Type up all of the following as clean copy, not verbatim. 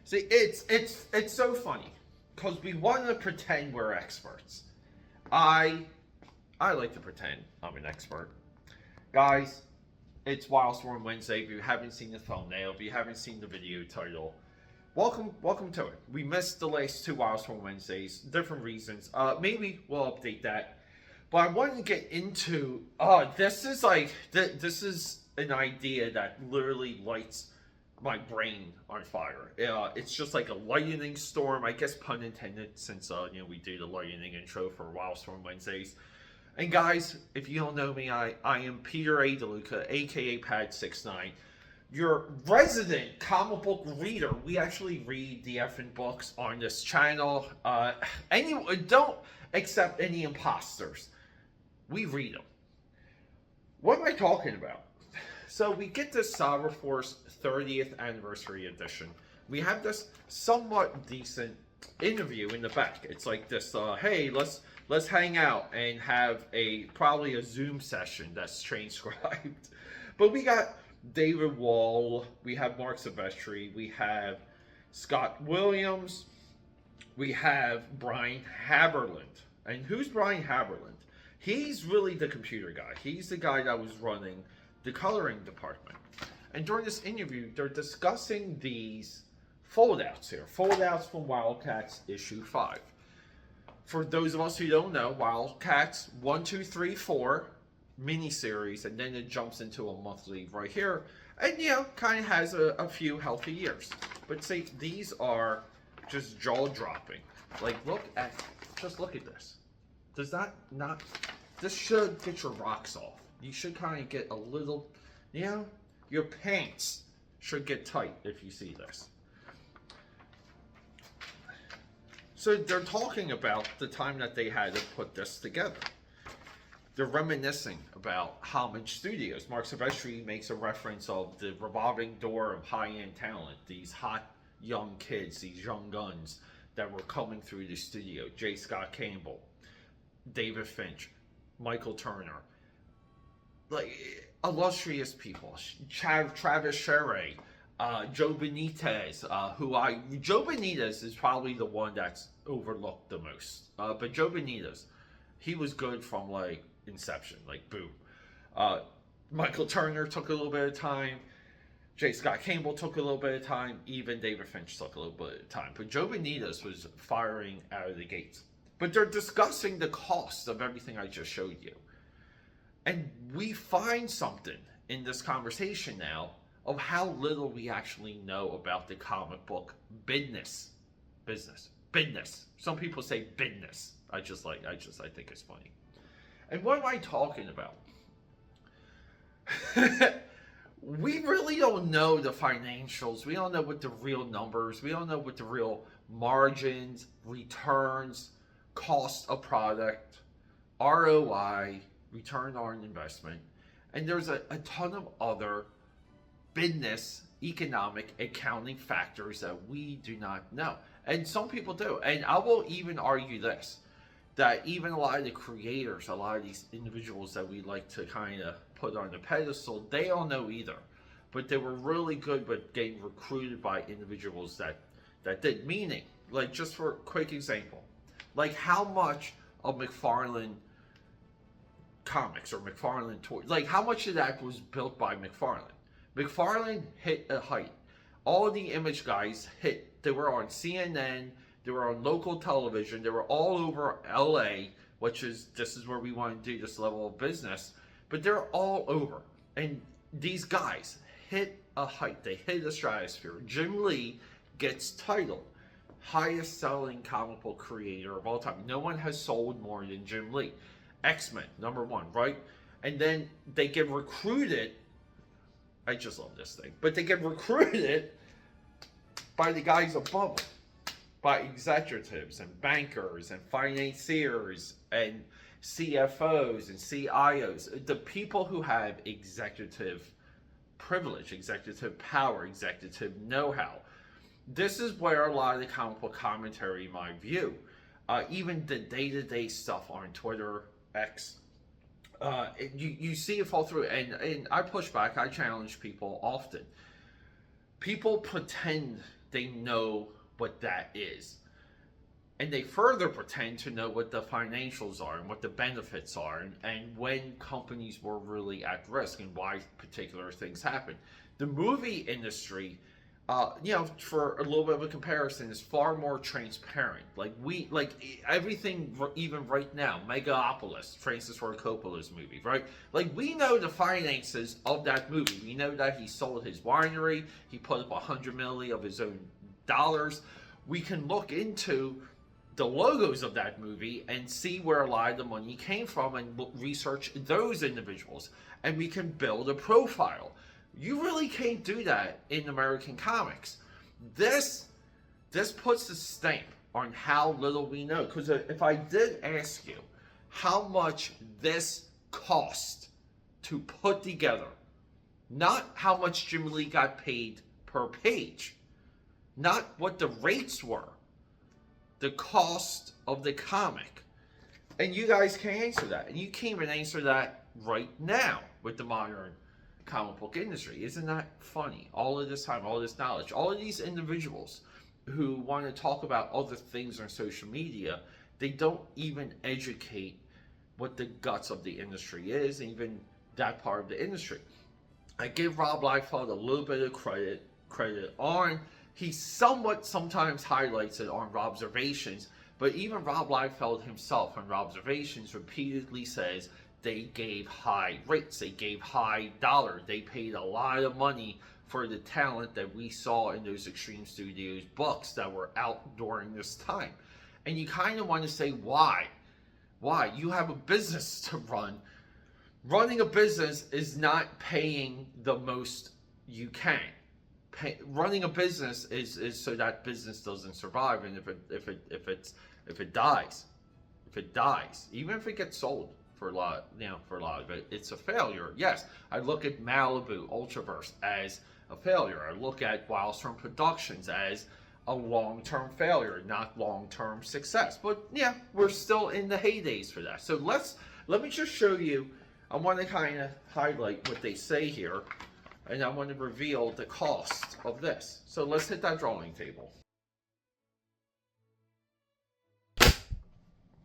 See, it's so funny because we want to pretend we're experts. I like to pretend I'm an expert, guys. It's Wildstorm Wednesday. If you haven't seen the thumbnail, if you haven't seen the video title, welcome to it. We missed the last two Wildstorm Wednesdays, different reasons. Maybe we'll update that. But I wanted to get into this is an idea that literally lights my brain on fire. It's just like a lightning storm, I guess, pun intended, since we do the lightning intro for Wildstorm Wednesdays. And guys, if you don't know me, I am Peter A. DeLuca, aka Pad69, your resident comic book reader. We actually read the effing books on this channel. Don't accept any imposters. We read them. What am I talking about? So we get this Cyber Force 30th anniversary edition. We have this somewhat decent interview in the back. It's like this, hey, let's hang out and have probably a Zoom session that's transcribed. But we got David Wall, we have Mark Silvestri, we have Scott Williams, we have Brian Haberland. And who's Brian Haberland? He's really the computer guy. He's the guy that was running the coloring department. And during this interview, they're discussing these foldouts here. Foldouts from WildCATs issue 5. For those of us who don't know, WildCATs 1, 2, 3, 4 miniseries, and then it jumps into a monthly right here. And kind of has a few healthy years. But see, these are just jaw-dropping. Like, just look at this. Does that not, this should get your rocks off. You should kind of get a little, your pants should get tight if you see this. So they're talking about the time that they had to put this together. They're reminiscing about Homage Studios. Mark Silvestri makes a reference of the revolving door of high-end talent, these hot young kids, these young guns that were coming through the studio. J. Scott Campbell, David Finch, Michael Turner, like illustrious people. Travis Sherry, Joe Benitez, Joe Benitez is probably the one that's overlooked the most. But Joe Benitez, he was good from like inception, like boom. Michael Turner took a little bit of time. J. Scott Campbell took a little bit of time. Even David Finch took a little bit of time. But Joe Benitez was firing out of the gates. But they're discussing the cost of everything I just showed you. And we find something in this conversation now of how little we actually know about the comic book business. Some people say business. I think it's funny. And what am I talking about? We really don't know the financials. We don't know what the real numbers. We don't know what the real margins, returns, cost of product, ROI, return on investment, and there's a ton of other business, economic, accounting factors that we do not know. And some people do. And I will even argue this, that even a lot of the creators, a lot of these individuals that we like to kind of put on the pedestal, they don't know either. But they were really good with getting recruited by individuals that did. Meaning, like just for a quick example, like how much of McFarlane comics or McFarlane toys, like how much of that was built by McFarlane? McFarlane hit a height. All the Image guys hit. They were on CNN, they were on local television, they were all over LA, this is where we want to do this level of business, but they're all over. And these guys hit a height, they hit the stratosphere. Jim Lee gets titled highest selling comic book creator of all time. No one has sold more than Jim Lee. X-Men, #1, right? And then they get recruited. I just love this thing. But they get recruited by the guys above them, by executives and bankers and financiers and CFOs and CIOs, the people who have executive privilege, executive power, executive know-how. This is where a lot of the comic book commentary, in my view, even the day-to-day stuff on Twitter, X, you see it fall through. And I push back, I challenge people often. People pretend they know what that is. And they further pretend to know what the financials are and what the benefits are, and when companies were really at risk and why particular things happen. The movie industry, for a little bit of a comparison, is far more transparent. Like everything, even right now, Megapolis, Francis Ford Coppola's movie, right? Like, we know the finances of that movie. We know that he sold his winery. He put up $100 million of his own dollars. We can look into the logos of that movie and see where a lot of the money came from and research those individuals, and we can build a profile. You really can't do that in American comics. This puts a stamp on how little we know. Because if I did ask you how much this cost to put together, not how much Jim Lee got paid per page, not what the rates were, the cost of the comic. And you guys can't answer that. And you can't even answer that right now with the modern comic book industry. Isn't that funny? All of this time, all this knowledge, all of these individuals who want to talk about other things on social media, they don't even educate what the guts of the industry is, even that part of the industry. I give Rob Liefeld a little bit of credit on. He somewhat sometimes highlights it on Robservations, but even Rob Liefeld himself on Robservations repeatedly says they gave high rates, they gave high dollar, they paid a lot of money for the talent that we saw in those Extreme Studios books that were out during this time. And you kind of want to say, why? Why? You have a business to run. Running a business is not paying the most you can. Running a business is so that business doesn't survive, and if it dies, even if it gets sold for a lot of it, it's a failure. Yes, I look at Malibu Ultraverse as a failure. I look at Wildstorm Productions as a long-term failure, not long-term success. But yeah, we're still in the heydays for that. So let me just show you. I want to kind of highlight what they say here. And I want to reveal the cost of this. So let's hit that drawing table.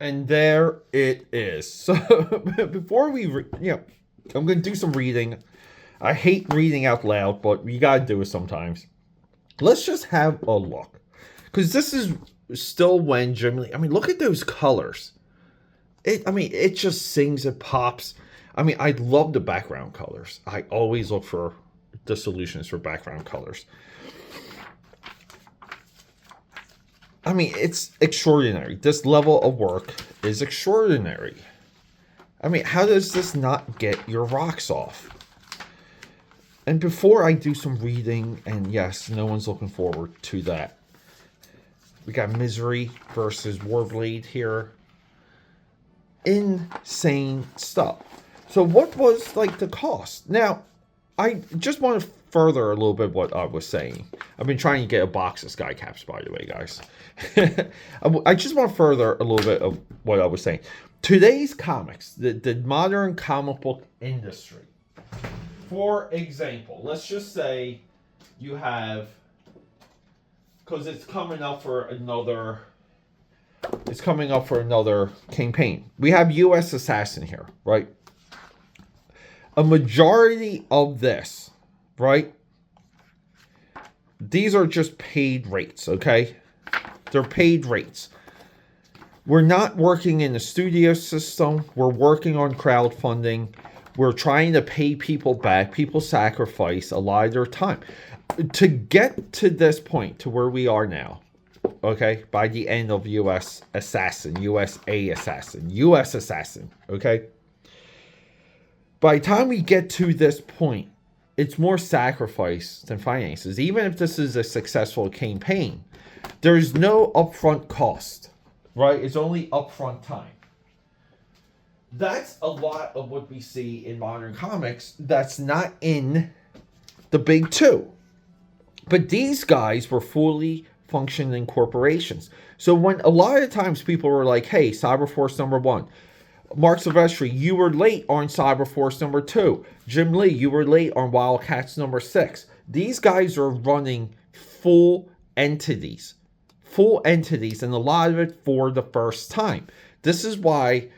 And there it is. So before we, I'm going to do some reading. I hate reading out loud, but you got to do it sometimes. Let's just have a look. Because this is still when Jim Lee, look at those colors. It just sings, it pops. I love the background colors. I always look for the solutions for background colors. It's extraordinary. This level of work is extraordinary. How does this not get your rocks off? And before I do some reading, and yes, no one's looking forward to that. We got Misery versus Warblade here. Insane stuff. So what was the cost? Now, I just want to further a little bit what I was saying. I've been trying to get a box of sky caps, by the way, guys. I just want to further a little bit of what I was saying. Today's comics, the modern comic book industry. For example, let's just say you have, because it's coming up for another campaign. We have US Assassin here, right? A majority of this, right? These are just paid rates, okay? They're paid rates. We're not working in the studio system. We're working on crowdfunding. We're trying to pay people back. People sacrifice a lot of their time. To get to this point, to where we are now, okay? By the end of US Assassin, okay? By the time we get to this point, it's more sacrifice than finances. Even if this is a successful campaign, there's no upfront cost, right? It's only upfront time. That's a lot of what we see in modern comics that's not in the big two. But these guys were fully functioning corporations. So when a lot of times people were like, hey, Cyberforce #1, Mark Silvestri, you were late on Cyberforce #2. Jim Lee, you were late on WildCATs #6. These guys are running full entities. Full entities, and a lot of it for the first time. This is why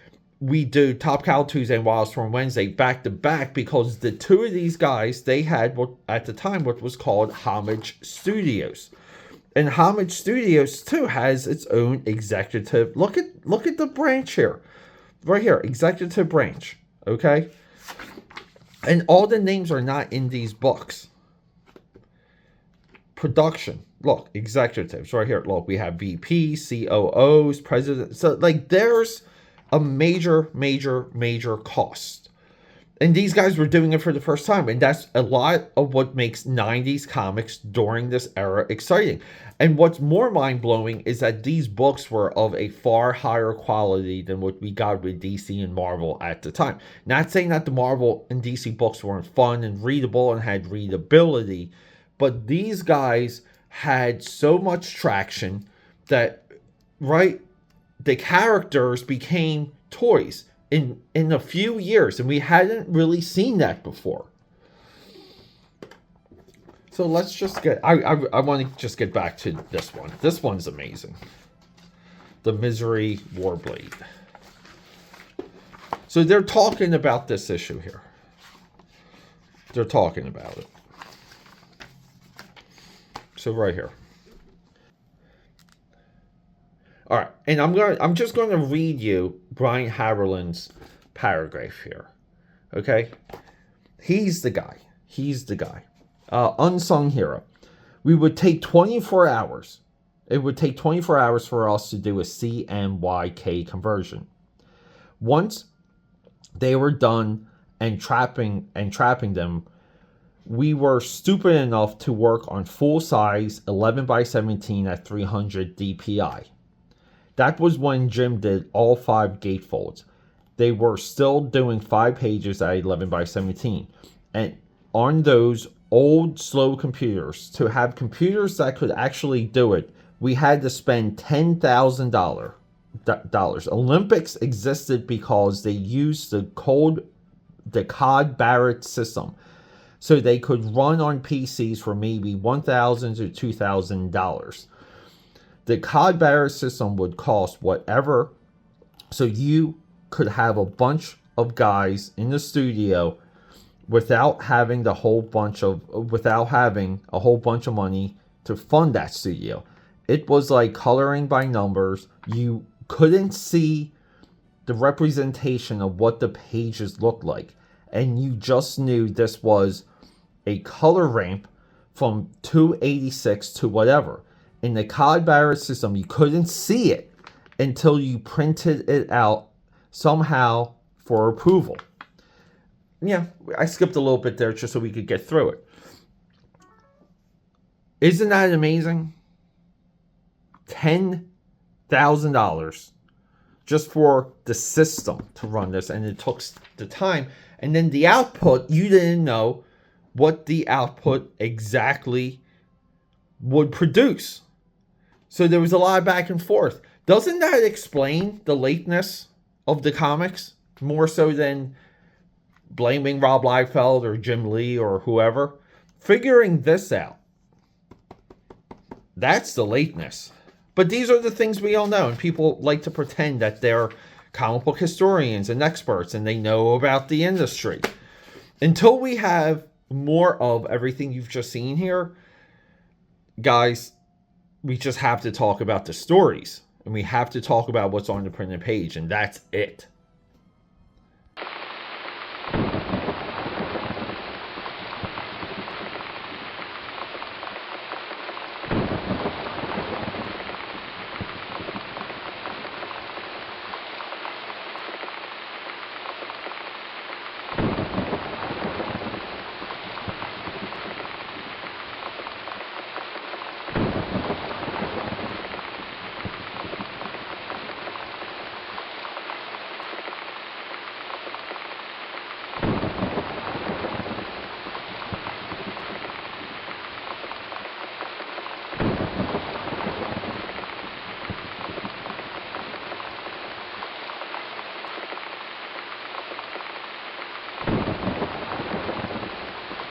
we do Top Cow Tuesday and Wildstorm Wednesday back to back, because the two of these guys, they had what at the time what was called Homage Studios. And Homage Studios too has its own executive. Look at the branch here. Right here, executive branch. Okay? And all the names are not in these books. Production. Look, executives right here. Look, we have VP, COOs, president. So like there's a major cost. And these guys were doing it for the first time. And that's a lot of what makes 90s comics during this era exciting. And what's more mind-blowing is that these books were of a far higher quality than what we got with DC and Marvel at the time. Not saying that the Marvel and DC books weren't fun and readable and had readability, but these guys had so much traction that, right, the characters became toys in a few years, and we hadn't really seen that before. So let's just get, I want to just get back to this one. This one's amazing. The Misery Warblade. So they're talking about this issue here. They're talking about it. So right here. All right, and I'm just going to read you Brian Haberlin's paragraph here. Okay? He's the guy. Unsung hero. We would take 24 hours. It would take 24 hours for us to do a CMYK conversion. Once they were done and trapping them, we were stupid enough to work on full-size 11x17 at 300 DPI. That was when Jim did all 5 gatefolds. They were still doing 5 pages at 11x17. And on those old, slow computers, to have computers that could actually do it, we had to spend $10,000. Olympics existed because they used the COD Barrett system. So they could run on PCs for maybe $1,000 to $2,000. The COD Barrett system would cost whatever, so you could have a bunch of guys in the studio without having a whole bunch of money to fund that studio. It was like coloring by numbers. You couldn't see the representation of what the pages looked like, and you just knew this was a color ramp from 286 to whatever. In the COD Barrett system, you couldn't see it until you printed it out somehow for approval. Yeah, I skipped a little bit there just so we could get through it. Isn't that amazing? $10,000 just for the system to run this, and it took the time. And then the output, you didn't know what the output exactly would produce. So there was a lot of back and forth. Doesn't that explain the lateness of the comics more so than blaming Rob Liefeld or Jim Lee or whoever? Figuring this out, that's the lateness. But these are the things we all know, and people like to pretend that they're comic book historians and experts and they know about the industry. Until we have more of everything you've just seen here, guys, we just have to talk about the stories, and we have to talk about what's on the printed page, and that's it.